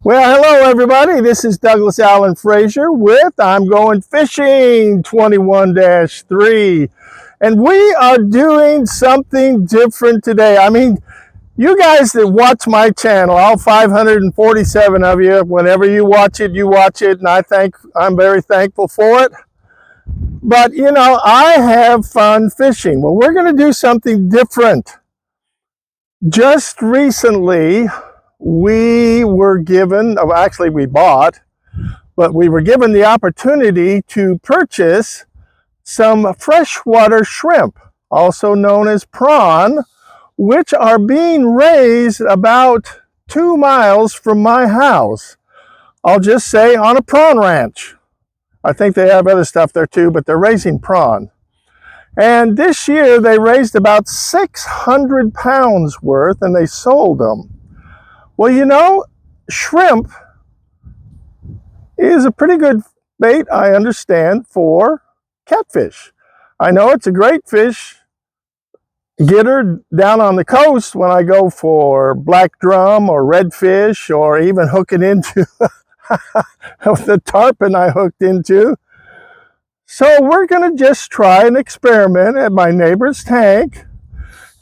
Well, hello everybody. This is Douglas Allen Frazier with I'm Going Fishing 21-3. And we are doing something different today. I mean, you guys that watch my channel, all 547 of you, whenever you watch it, and I'm very thankful for it. But, you know, I have fun fishing. Well, we're going to do something different. Just recently, we were given, actually we bought, but we were given the opportunity to purchase some freshwater shrimp, also known as prawn, which are being raised about 2 miles from my house. I'll just say on a prawn ranch. I think they have other stuff there too, but they're raising prawn. And this year they raised about 600 pounds worth and they sold them. Well, you know, shrimp is a pretty good bait, I understand, for catfish. I know it's a great fish getter down on the coast when I go for black drum or redfish, or even hooking into the tarpon I hooked into. So we're going to just try an experiment at my neighbor's tank,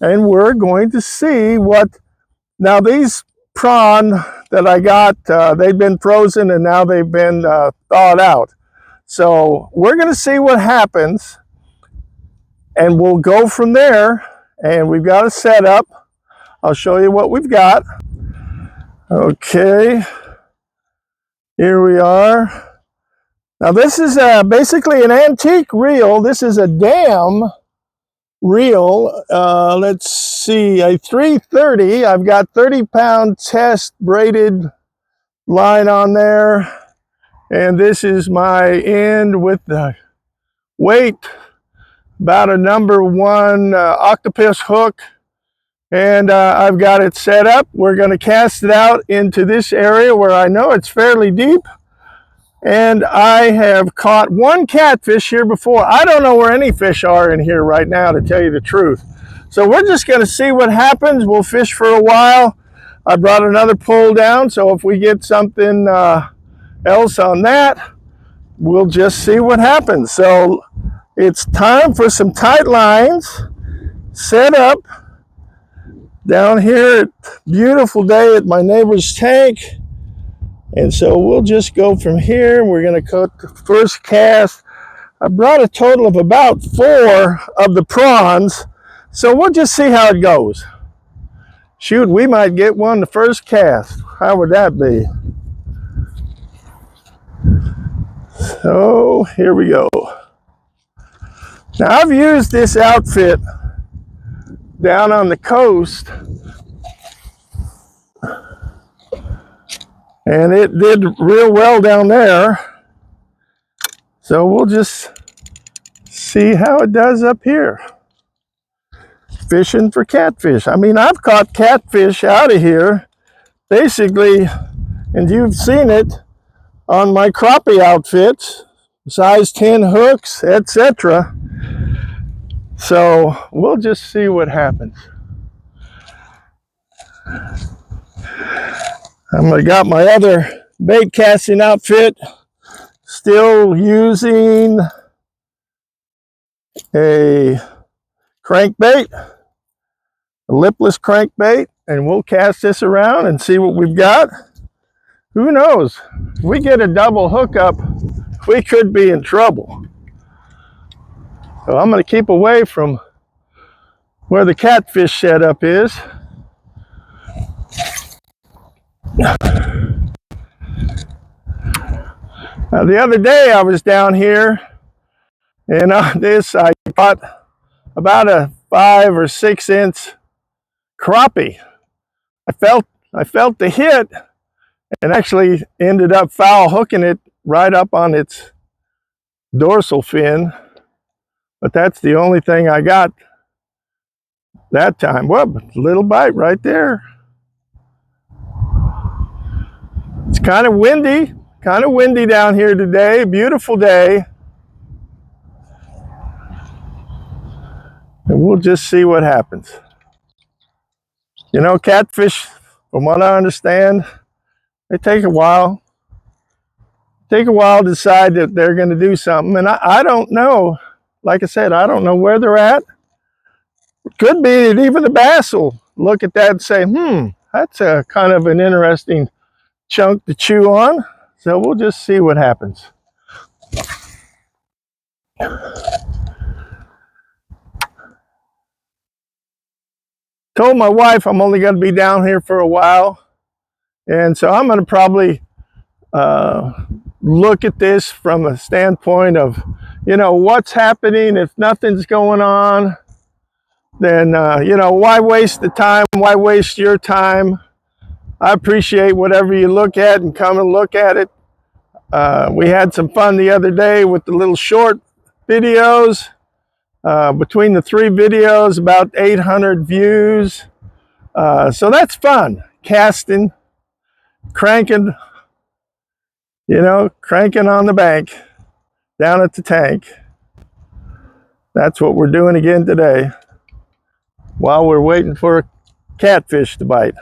and we're going to see what. Now these prawn that I got, they've been frozen and now they've been thawed out. So we're going to see what happens and we'll go from there. And we've got a setup. I'll show you what we've got. Okay, here we are. Now this is basically an antique reel. This is a dam reel. Let's see, a 330. I've got 30-pound test braided line on there, and this is my end with the weight, about a number 1 octopus hook, and I've got it set up. We're going to cast it out into this area where I know it's fairly deep. And I have caught 1 catfish here before. I don't know where any fish are in here right now, to tell you the truth. So we're just going to see what happens. We'll fish for a while. I brought another pole down, so if we get something else on that, we'll just see what happens. So it's time for some tight lines. Set up down here. Beautiful day at my neighbor's tank. And so we'll just go from here. We're going to cut the first cast. I brought a total of about 4 of the prawns. So we'll just see how it goes. Shoot, we might get one the first cast. How would that be? So here we go. Now I've used this outfit down on the coast, and it did real well down there. So we'll just see how it does up here. Fishing for catfish. I mean, I've caught catfish out of here, basically, and you've seen it on my crappie outfits, size 10 hooks, etc. So we'll just see what happens. I got my other bait casting outfit, still using a crankbait, a lipless crankbait, and we'll cast this around and see what we've got. Who knows? If we get a double hookup, we could be in trouble. So I'm going to keep away from where the catfish setup is. Now, the other day I was down here, and on this I caught about a 5 or 6 inch crappie. I felt the hit, and actually ended up foul hooking it right up on its dorsal fin. But that's the only thing I got that time. Well, little bite right there. It's kind of windy down here today. Beautiful day. And we'll just see what happens. You know, catfish, from what I understand, They take a while. Take a while to decide that they're going to do something. And I don't know. Like I said, I don't know where they're at. It could be that even the bass will look at that and say, that's a kind of an interesting chunk to chew on. So we'll just see what happens. Told my wife I'm only going to be down here for a while. And so I'm going to probably look at this from a standpoint of, what's happening. If nothing's going on, then, why waste the time? Why waste your time? I appreciate whatever you look at and come and look at it. We had some fun the other day with the little short videos. Between the 3 videos, about 800 views. So that's fun. Casting, cranking, cranking on the bank, down at the tank. That's what we're doing again today while we're waiting for a catfish to bite.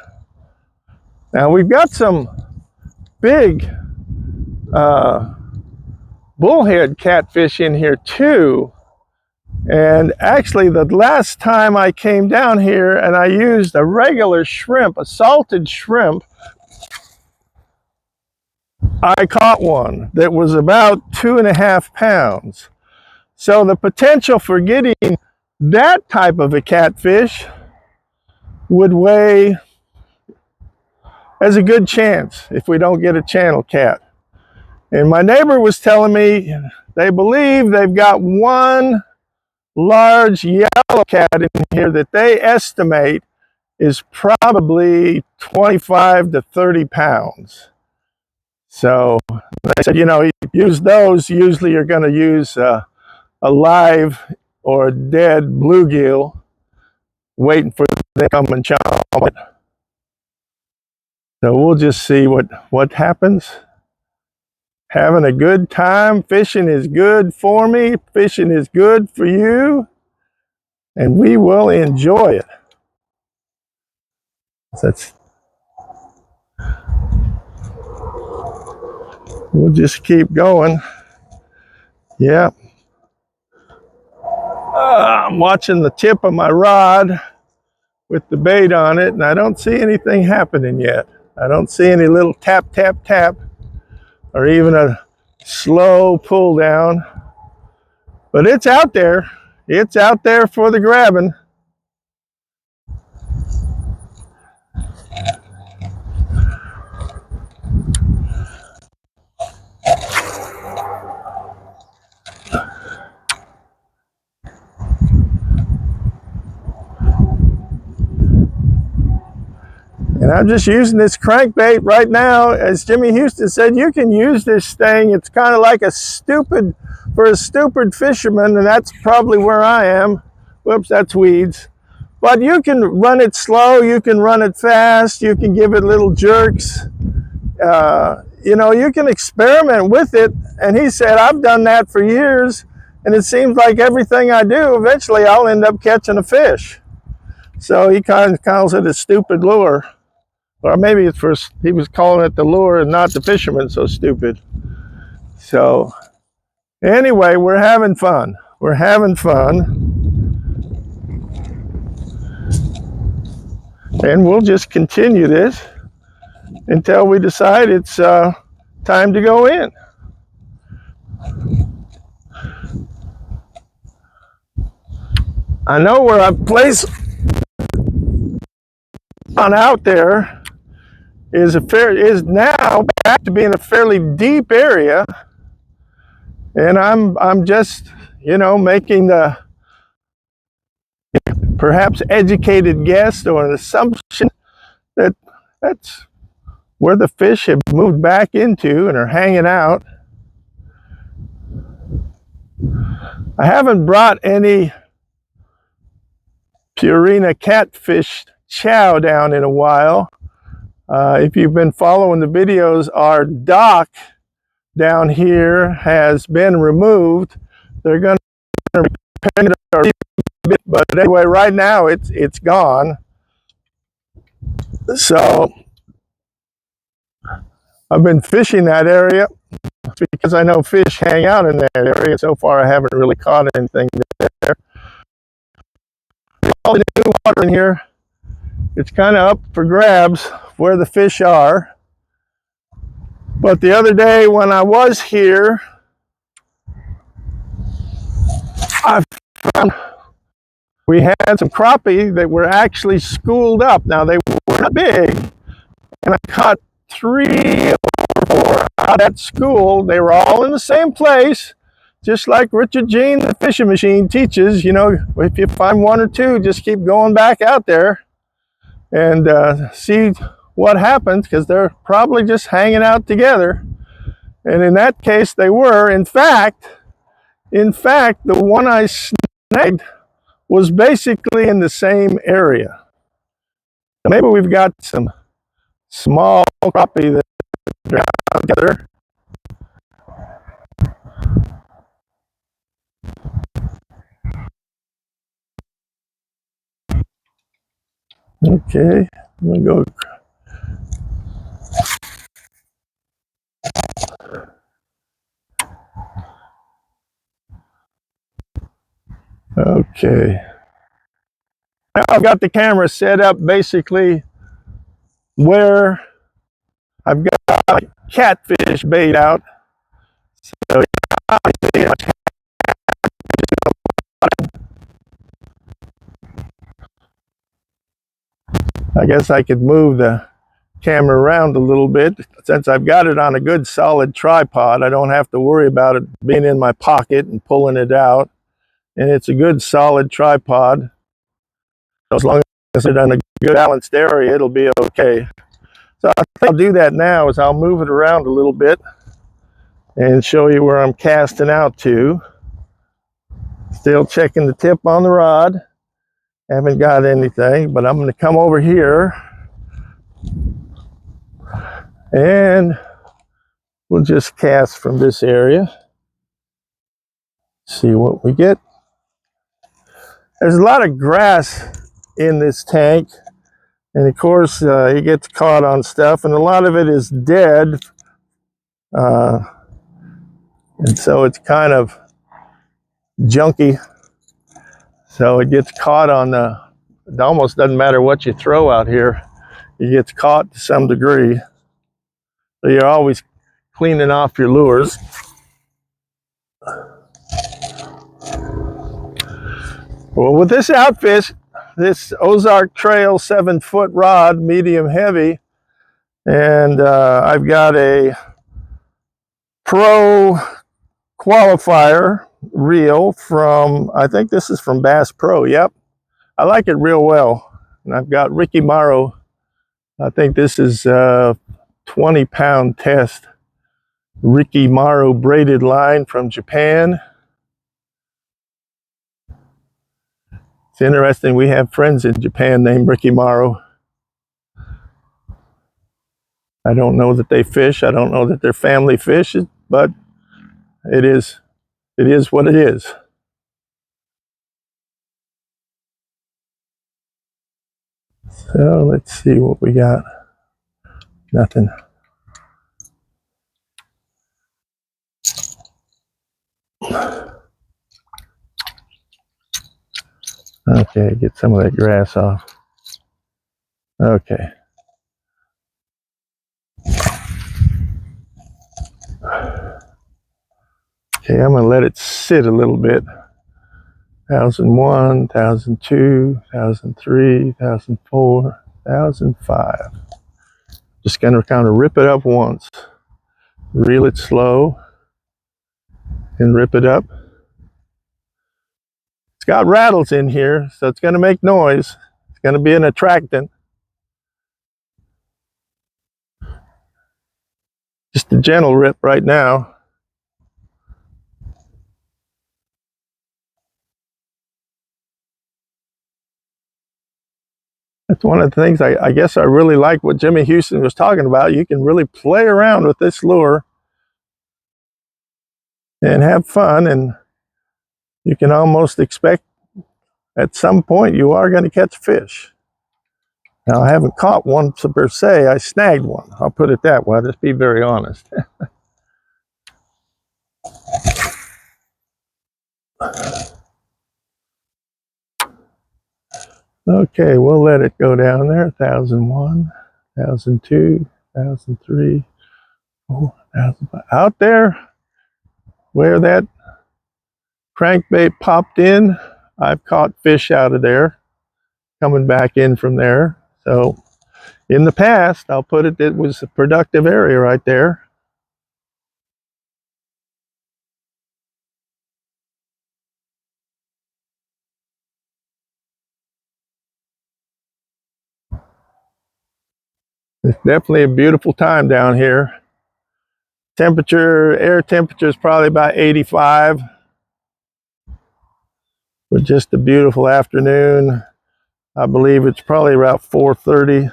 Now we've got some big bullhead catfish in here too. And actually the last time I came down here and I used a regular shrimp, a salted shrimp, I caught one that was about 2.5 pounds. So the potential for getting that type of a catfish would weigh as a good chance if we don't get a channel cat. And my neighbor was telling me they believe they've got one large yellow cat in here that they estimate is probably 25 to 30 pounds. So they said, use those. Usually you're going to use a live or a dead bluegill waiting for them to come and chomp it. So we'll just see what happens. Having a good time. Fishing is good for me. Fishing is good for you. And we will enjoy it. We'll just keep going. Yep. I'm watching the tip of my rod with the bait on it, and I don't see anything happening yet. I don't see any little tap, tap, tap, or even a slow pull down. But it's out there. It's out there for the grabbing. And I'm just using this crankbait right now. As Jimmy Houston said, you can use this thing. It's kind of like for a stupid fisherman, and that's probably where I am. Whoops, that's weeds. But you can run it slow, you can run it fast, you can give it little jerks. You can experiment with it. And he said, I've done that for years, and it seems like everything I do, eventually I'll end up catching a fish. So he kind of calls it a stupid lure. Or maybe he was calling it the lure and not the fisherman so stupid. So anyway, we're having fun. We're having fun. And we'll just continue this until we decide it's time to go in. I know where I place on out there is now back to being a fairly deep area, and I'm just making the perhaps educated guess or an assumption that that's where the fish have moved back into and are hanging out. I haven't brought any Purina catfish chow down in a while. If you've been following the videos, our dock down here has been removed. They're going to repair it a bit, but anyway, right now it's gone. So I've been fishing that area because I know fish hang out in that area. So far, I haven't really caught anything there. All the new water in here, it's kind of up for grabs where the fish are. But the other day when I was here, I found we had some crappie that were actually schooled up. Now, they were not big, and I caught 3 or 4 out at school. They were all in the same place, just like Richard Jean, the fishing machine, teaches. You know, if you find 1 or 2, just keep going back out there and see what happens, because they're probably just hanging out together. And in that case, they were. In fact, the one I snagged was basically in the same area. Maybe we've got some small crappie that are together. Okay, I'm gonna go. Okay. Now I've got the camera set up basically where I've got catfish bait out. So I guess I could move the camera around a little bit. Since I've got it on a good solid tripod, I don't have to worry about it being in my pocket and pulling it out. And it's a good solid tripod. So as long as it's in a good balanced area, it'll be okay. So I think I'll do that now is I'll move it around a little bit and show you where I'm casting out to. Still checking the tip on the rod. Haven't got anything, but I'm going to come over here and we'll just cast from this area. See what we get. There's a lot of grass in this tank, and of course it gets caught on stuff, and a lot of it is dead, and so it's kind of junky. So it gets caught on it almost doesn't matter what you throw out here, it gets caught to some degree. So you're always cleaning off your lures. Well, with this outfish, this Ozark Trail 7-foot rod, medium heavy, and I've got a Pro qualifier reel from, I think this is from Bass Pro. Yep, I like it real well. And I've got Ricky Morrow. I think this is a 20-pound test Ricky Morrow braided line from Japan. It's interesting, we have friends in Japan named Ricky Morrow. I don't know that they fish. I don't know that their family fishes, but it is what it is. So let's see what we got. Nothing. Okay, get some of that grass off. Okay. Okay, I'm going to let it sit a little bit. 1001, 1002, 1003, 1004, 1005. Just going to kind of rip it up once. Reel it slow and rip it up. It's got rattles in here, so it's going to make noise. It's going to be an attractant. Just a gentle rip right now. That's one of the things I guess I really like what Jimmy Houston was talking about. You can really play around with this lure and have fun, and you can almost expect at some point you are going to catch fish. Now, I haven't caught one per se. I snagged one. I'll put it that way. I'll just be very honest. Okay, we'll let it go down there. 1,001, 1,002, 1,003, 4,005. Out there where that crankbait popped in, I've caught fish out of there, coming back in from there. So in the past, I'll put it, it was a productive area right there. It's definitely a beautiful time down here. Temperature, air temperature is probably about 85. But just a beautiful afternoon. I believe it's probably about 4:30.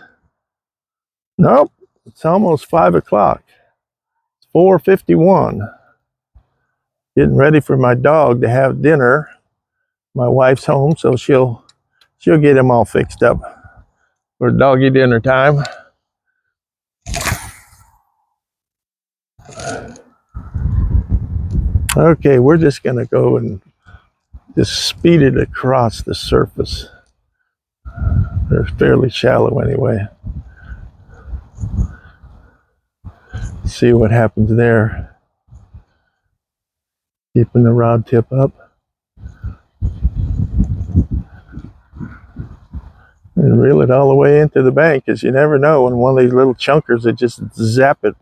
Nope, it's almost 5 o'clock. It's 4:51. Getting ready for my dog to have dinner. My wife's home, so she'll get him all fixed up for doggy dinner time. Okay, we're just gonna go and just speed it across the surface. They're fairly shallow anyway. See what happens there. Keeping the rod tip up. And reel it all the way into the bank, because you never know when one of these little chunkers that just zap it.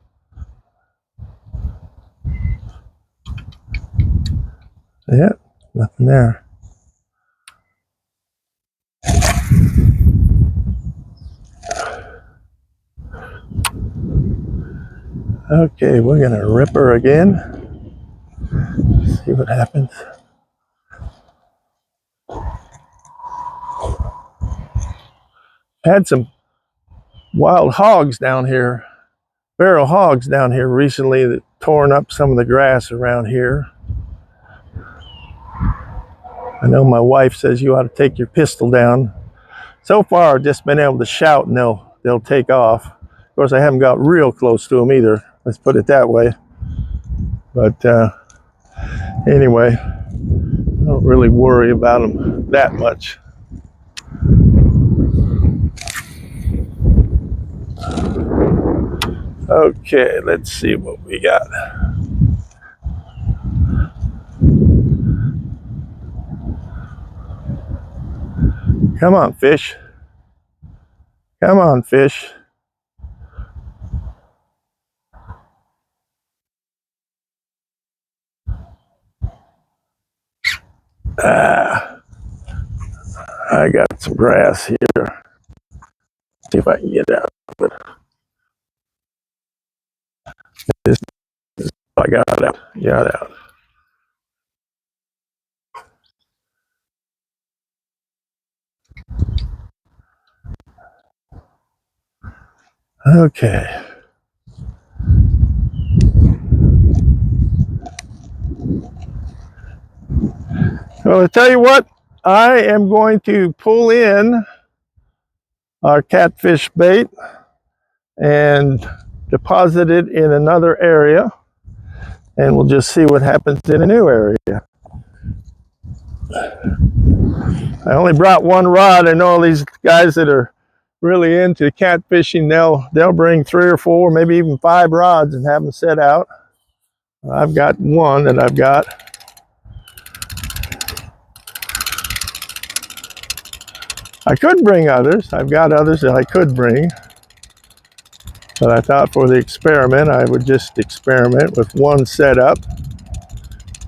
Yeah, nothing there. Okay, we're gonna rip her again. See what happens. Had some wild hogs down here, feral hogs down here recently that torn up some of the grass around here. I know my wife says you ought to take your pistol down. So far, I've just been able to shout and they'll take off. Of course, I haven't got real close to them either. Let's put it that way. But anyway, I don't really worry about them that much. Okay, let's see what we got. Come on, fish. Come on, fish. I got some grass here. See if I can get out of it. This, I got out. Got out. Okay. Well, I tell you what, I am going to pull in our catfish bait and deposit it in another area, and we'll just see what happens in a new area. I only brought one rod. I know all these guys that are really into catfishing, they'll bring 3 or 4, maybe even 5 rods and have them set out. I've got one that I've got. I could bring others. I've got others that I could bring. But I thought for the experiment, I would just experiment with one setup,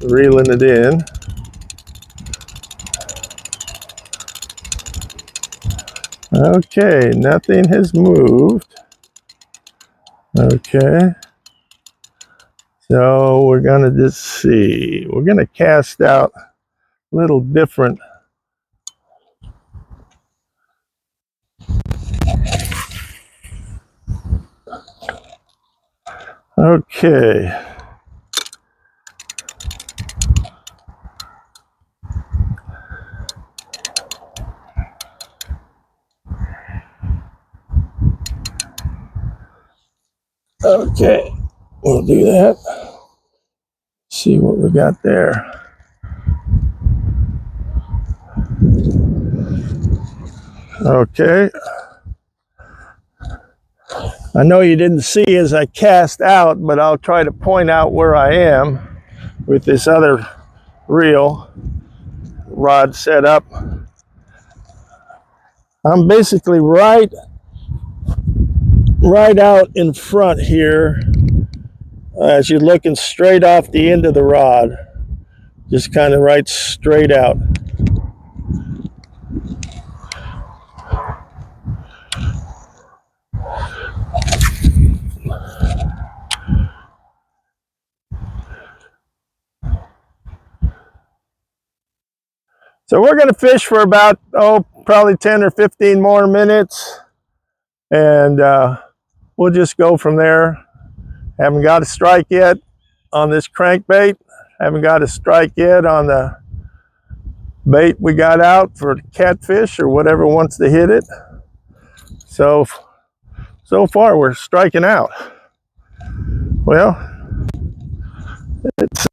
reeling it in. Okay, nothing has moved. Okay. So we're gonna just see. We're gonna cast out a little different. Okay. Okay, we'll do that. See what we got there. Okay. I know you didn't see as I cast out, but I'll try to point out where I am with this other reel rod set up. I'm basically right out in front here as you're looking straight off the end of the rod. Just kind of right straight out. So we're going to fish for about, probably 10 or 15 more minutes. And we'll just go from there. Haven't got a strike yet on this crankbait. Haven't got a strike yet on the bait we got out for catfish or whatever wants to hit it. So far we're striking out. Well, it's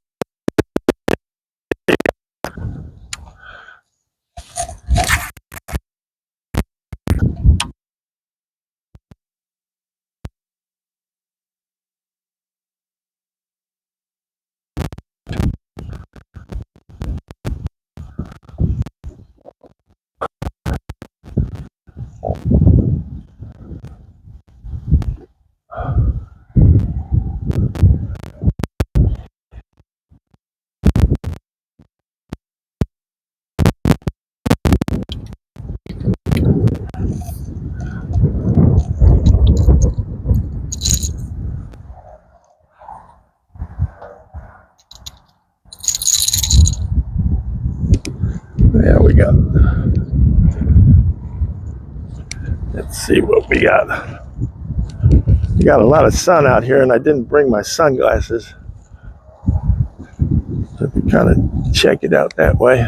there we go. Let's see what we got. We got a lot of sun out here and I didn't bring my sunglasses. So we kind of check it out that way.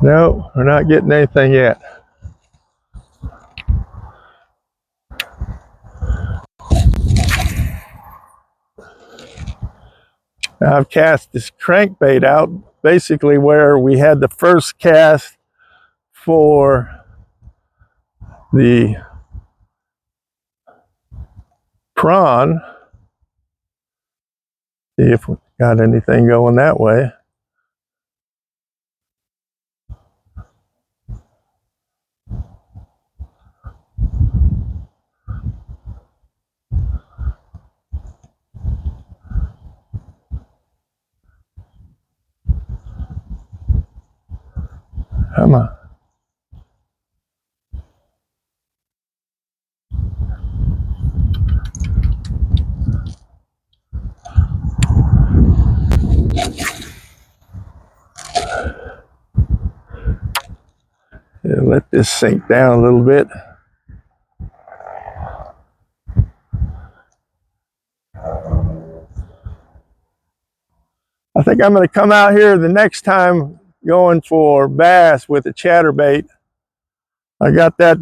No, we're not getting anything yet. Now I've cast this crankbait out basically where we had the first cast for the prawn. See if we got anything going that way. Come on. Yeah, let this sink down a little bit. I think I'm going to come out here the next time going for bass with a chatterbait. I got that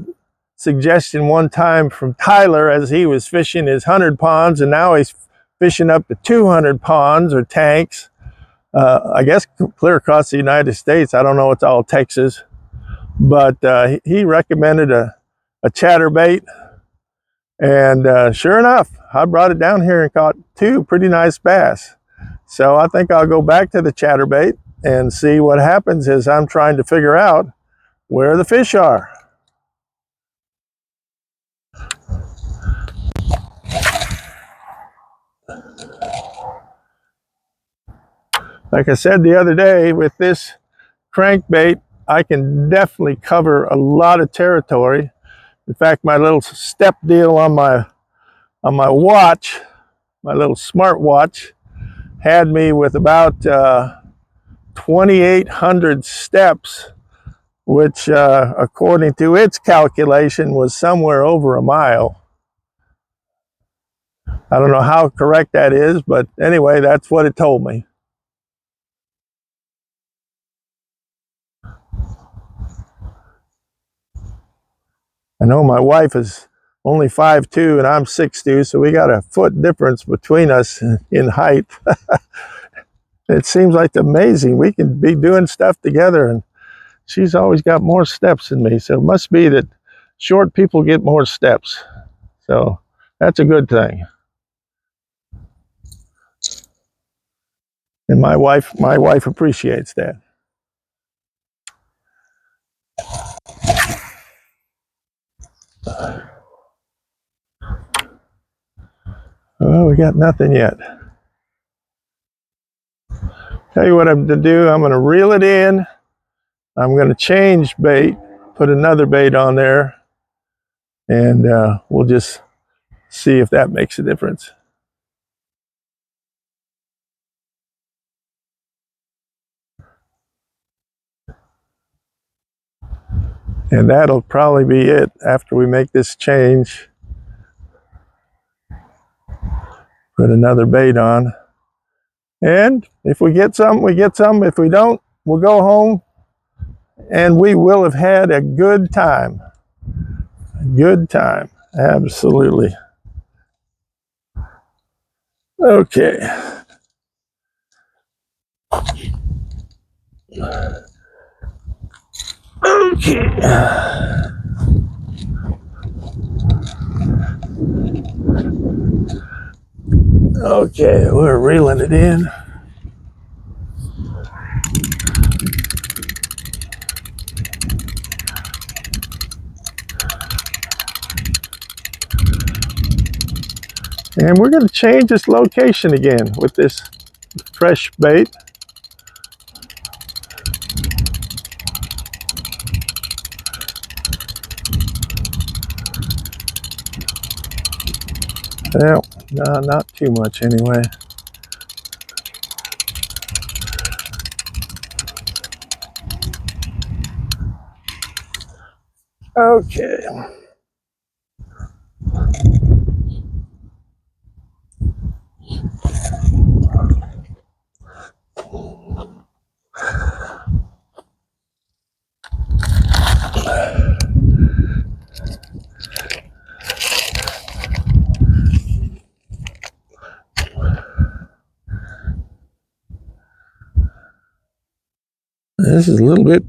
suggestion one time from Tyler as he was fishing his 100 ponds, and now he's fishing up to 200 ponds or tanks. I guess clear across the United States. I don't know, it's all Texas. But he recommended a chatterbait. And sure enough, I brought it down here and caught 2 pretty nice bass. So I think I'll go back to the chatterbait and see what happens as I'm trying to figure out where the fish are. Like I said the other day, with this crankbait, I can definitely cover a lot of territory. In fact, my little step deal on my watch, my little smart watch, had me with about 2,800 steps, which according to its calculation was somewhere over a mile. I don't know how correct that is, but anyway, that's what it told me. I know my wife is only 5'2", and I'm 6'2", so we got a foot difference between us in height. It seems like amazing. We can be doing stuff together, and she's always got more steps than me, so it must be that short people get more steps. So that's a good thing. And my wife appreciates that. Oh, we got nothing yet. Tell you what I'm going to do. I'm going to reel it in. I'm going to change bait, put another bait on there, and we'll just see if that makes a difference. And that'll probably be it after we make this change. Put another bait on. And if we get some, we get some. If we don't, we'll go home and we will have had a good time. A good time. Absolutely. Okay. Okay. Okay, we're reeling it in. And we're going to change this location again with this fresh bait. Well, no, not too much anyway. Okay. This is a little bit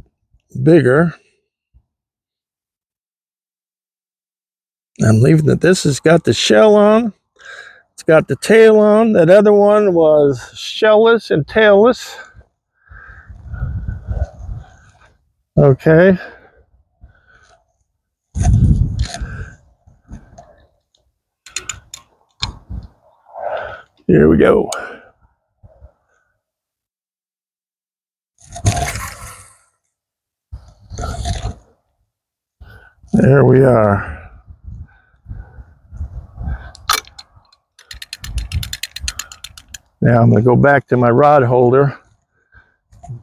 bigger. I'm leaving that. This has got the shell on. It's got the tail on. That other one was shellless and tailless. Okay. Here we go. There we are. Now I'm going to go back to my rod holder,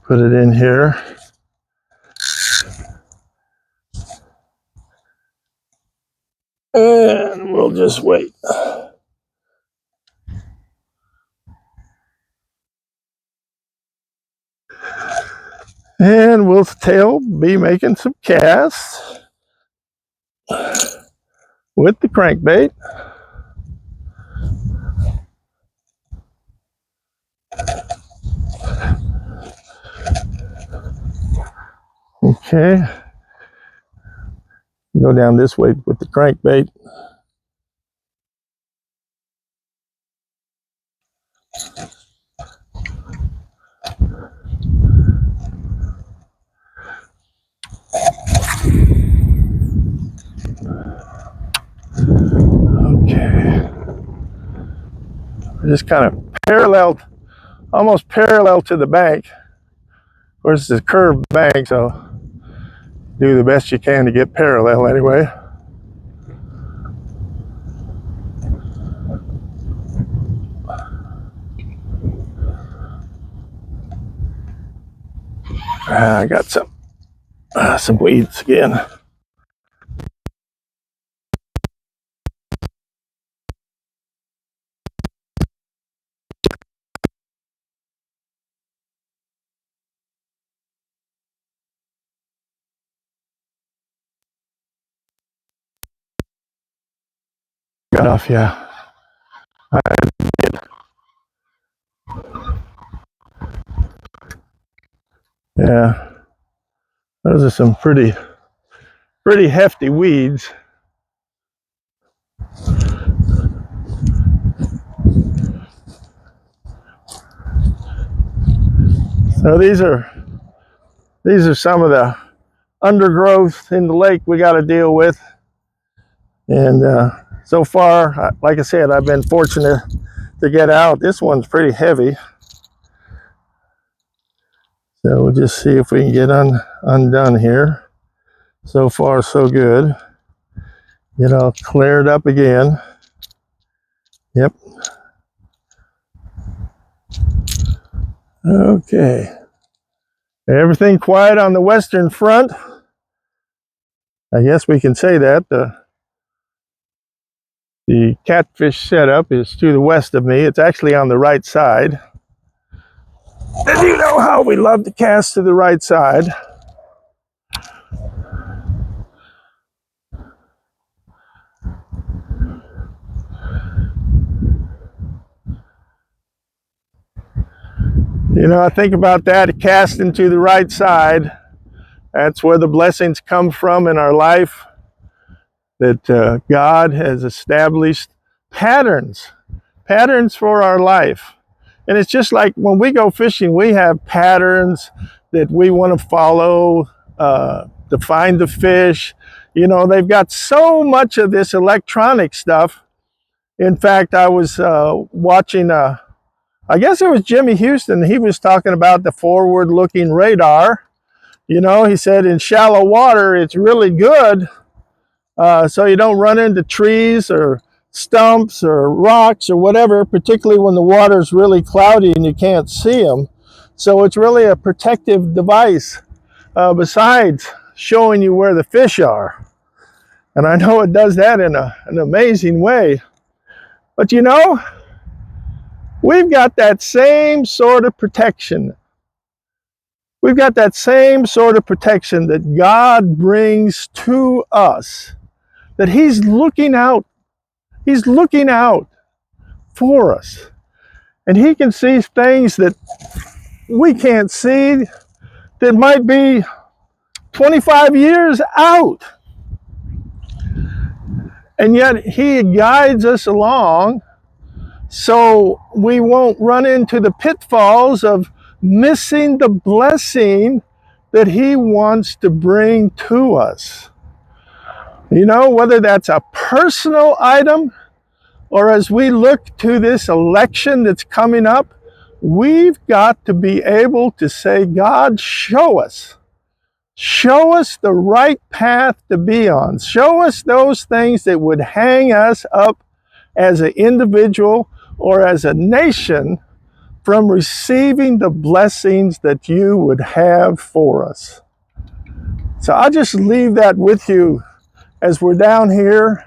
put it in here. And we'll just wait. And we'll be making some casts with the crankbait. Okay. Go down this way with the crankbait. Okay. Just kind of parallel, almost parallel to the bank. Of course, it's a curved bank, so do the best you can to get parallel anyway. I got some weeds again. Got off, yeah. Yeah, those are some pretty hefty weeds. So these are some of the undergrowth in the lake we got to deal with. And so far, like I said, I've been fortunate to get out. This one's pretty heavy. So we'll just see if we can get undone here. So far, so good. Get all cleared up again. Yep. Okay. Everything quiet on the western front. I guess we can say that. The catfish setup is to the west of me. It's actually on the right side. And you know how we love to cast to the right side. You know, I think about that, casting to the right side. That's where the blessings come from in our life. That God has established patterns for our life. And it's just like when we go fishing, we have patterns that we want to follow to find the fish. You know, they've got so much of this electronic stuff. In fact, I was watching, I guess it was Jimmy Houston. He was talking about the forward-looking radar. You know, he said in shallow water, it's really good. So you don't run into trees or stumps or rocks or whatever, particularly when the water's really cloudy and you can't see them. So it's really a protective device besides showing you where the fish are. And I know it does that in an amazing way. But you know, we've got that same sort of protection. We've got that same sort of protection that God brings to us. That He's looking out for us. And He can see things that we can't see that might be 25 years out. And yet He guides us along so we won't run into the pitfalls of missing the blessing that He wants to bring to us. You know, whether that's a personal item or as we look to this election that's coming up, we've got to be able to say, God, show us. Show us the right path to be on. Show us those things that would hang us up as an individual or as a nation from receiving the blessings that you would have for us. So I'll just leave that with you as we're down here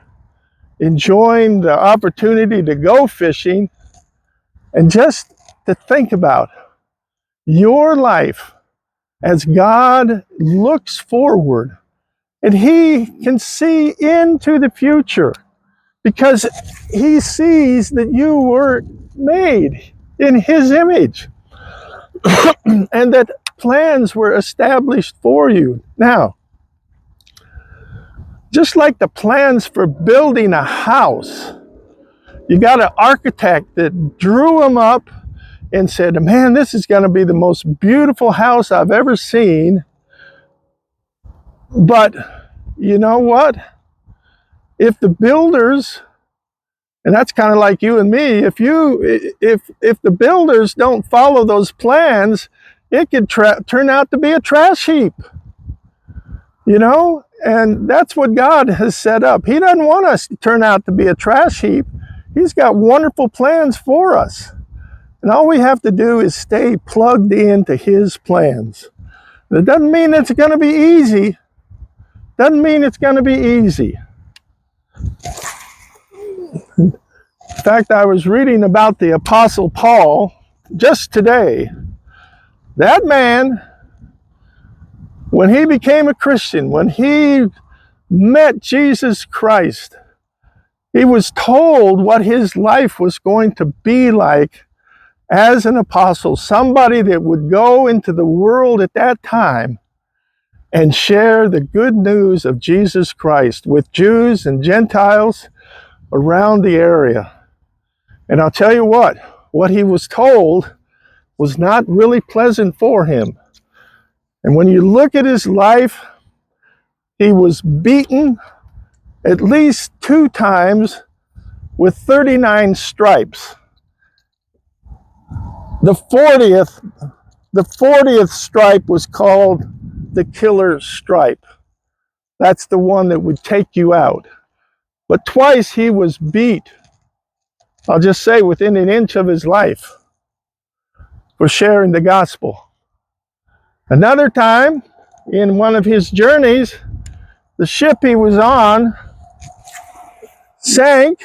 enjoying the opportunity to go fishing and just to think about your life as God looks forward and He can see into the future because He sees that you were made in His image and that plans were established for you. Now, just like the plans for building a house, you got an architect that drew them up and said, man, this is going to be the most beautiful house I've ever seen. But you know what? If the builders, and that's kind of like you and me, if the builders don't follow those plans, it could turn out to be a trash heap. You know? And that's what God has set up. He doesn't want us to turn out to be a trash heap. He's got wonderful plans for us. And all we have to do is stay plugged into His plans. It doesn't mean it's going to be easy. Doesn't mean it's going to be easy. In fact, I was reading about the Apostle Paul just today. That man, when he became a Christian, when he met Jesus Christ, He was told what his life was going to be like as an apostle, somebody that would go into the world at that time and share the good news of Jesus Christ with Jews and Gentiles around the area. And I'll tell you what he was told was not really pleasant for him. And when you look at his life, he was beaten at least 2 times with 39 stripes. The 40th stripe was called the killer stripe. That's the one that would take you out. But twice he was beat, I'll just say within an inch of his life, for sharing the gospel. Another time, in one of his journeys, the ship he was on sank,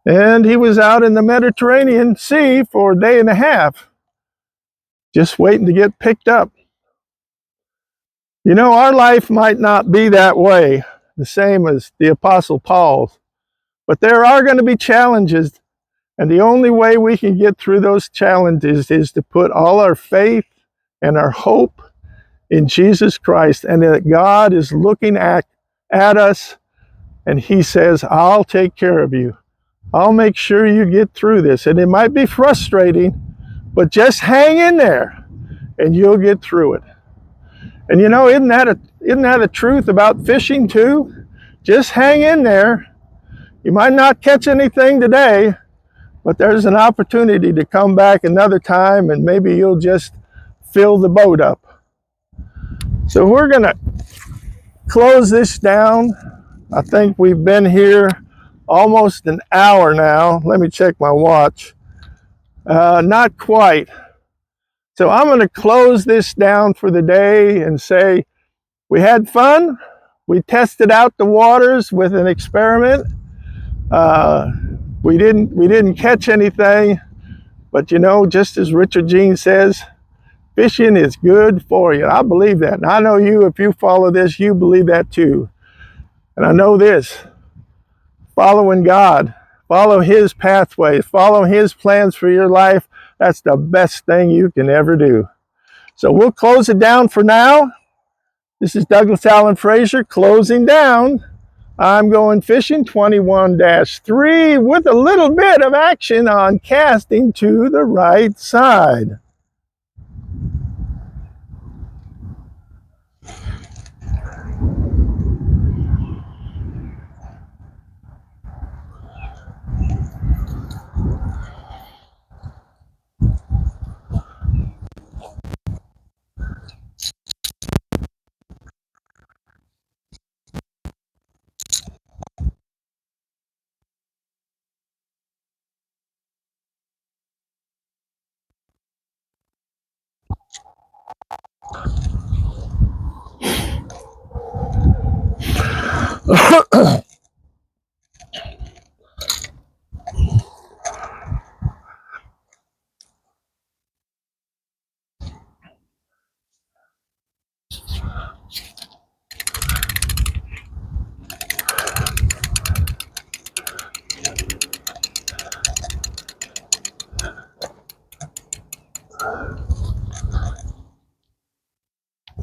and he was out in the Mediterranean Sea for a day and a half, just waiting to get picked up. You know, our life might not be that way, the same as the Apostle Paul's, but there are going to be challenges, and the only way we can get through those challenges is to put all our faith and our hope in Jesus Christ, and that God is looking at us, and he says, I'll take care of you. I'll make sure you get through this. And it might be frustrating, but just hang in there and you'll get through it. And you know, isn't that a truth about fishing too? Just hang in there. You might not catch anything today, but there's an opportunity to come back another time, and maybe you'll just fill the boat up. So we're going to close this down. I think we've been here almost an hour now. Let me check my watch. Not quite. So I'm going to close this down for the day and say we had fun. We tested out the waters with an experiment. We didn't catch anything, but you know, just as Richard Gene says, fishing is good for you. I believe that. And I know you, if you follow this, you believe that too. And I know this, following God, follow his pathways, follow his plans for your life. That's the best thing you can ever do. So we'll close it down for now. This is Douglas Allen Frazier closing down. I'm going fishing 21-3 with a little bit of action on casting to the right side.